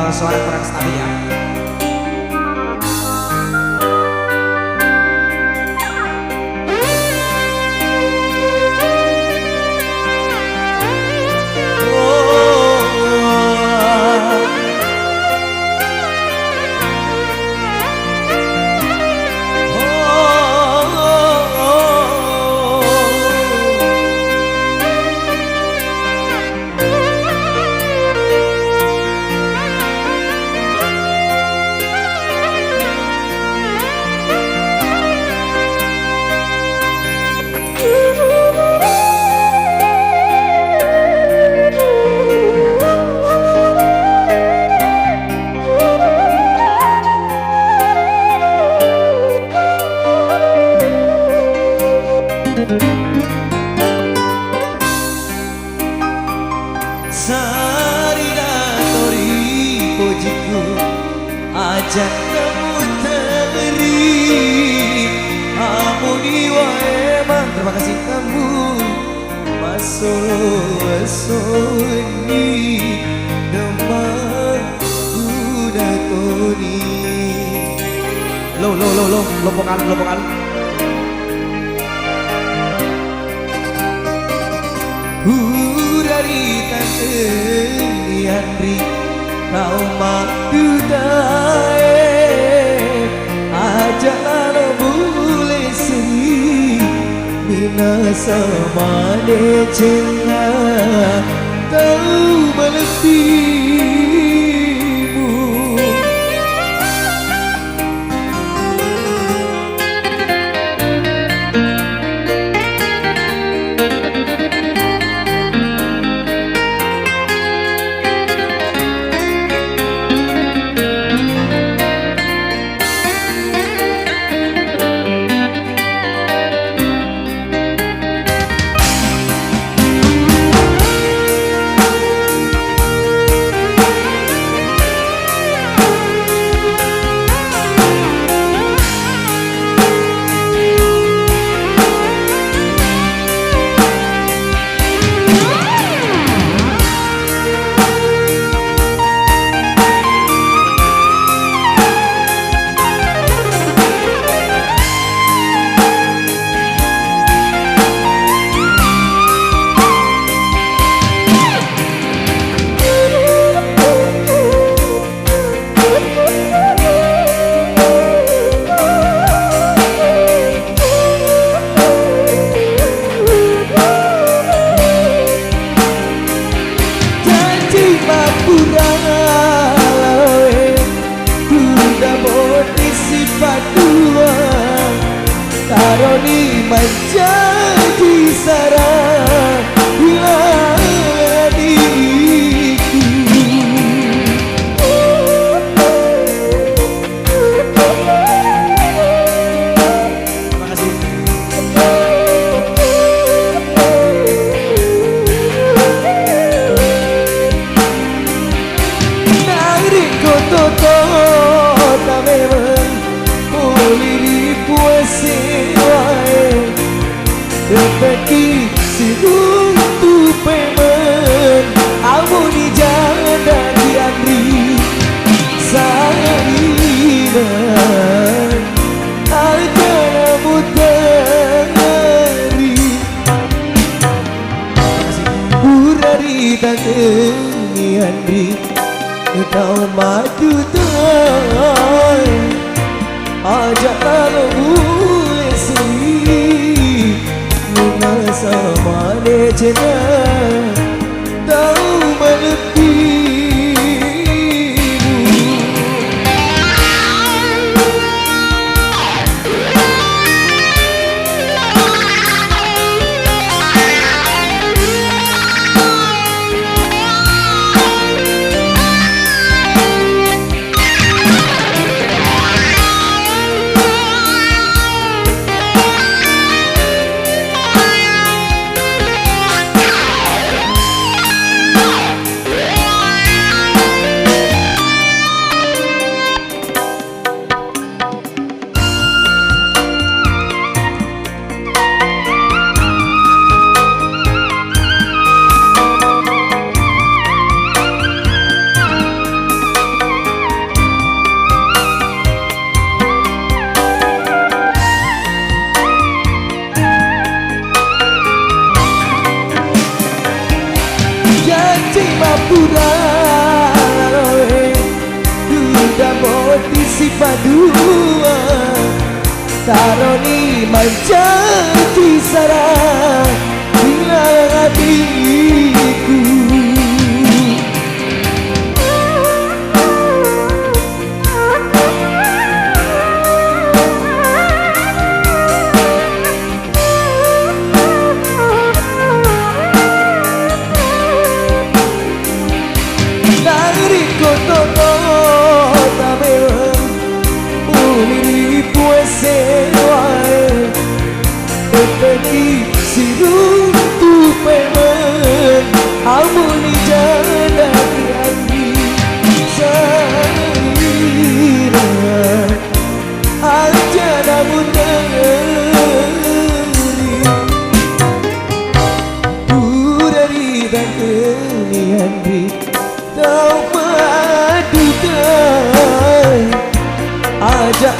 suara kurang stabil ya. Ajak kamu teri Amuni wa emang. Terima kasih kamu masuk ni Demang udah toni. Lo vokal dari tante Andri kau madu dae ajaran boleh seri mina sama de cenah tahu meletimu. Karoni menjadi sarang wilayah diriku. Terima kasih. Nagri koto tak memang boleh dipuasi. Tepeki sinutu pemen Amuni janda di Andri Salinan Aja muteri Urari tangeni Andri Kau maju tay Aja boleh sendiri sama de cenah tahu meletimu. Saroni menjadi sarang hilang hatiku. Dari kota tamel umiri puese wae Tepeki sirung tu pemen amuni jalani andi sarira aja namun Urari dan keniandri Tau madu ajak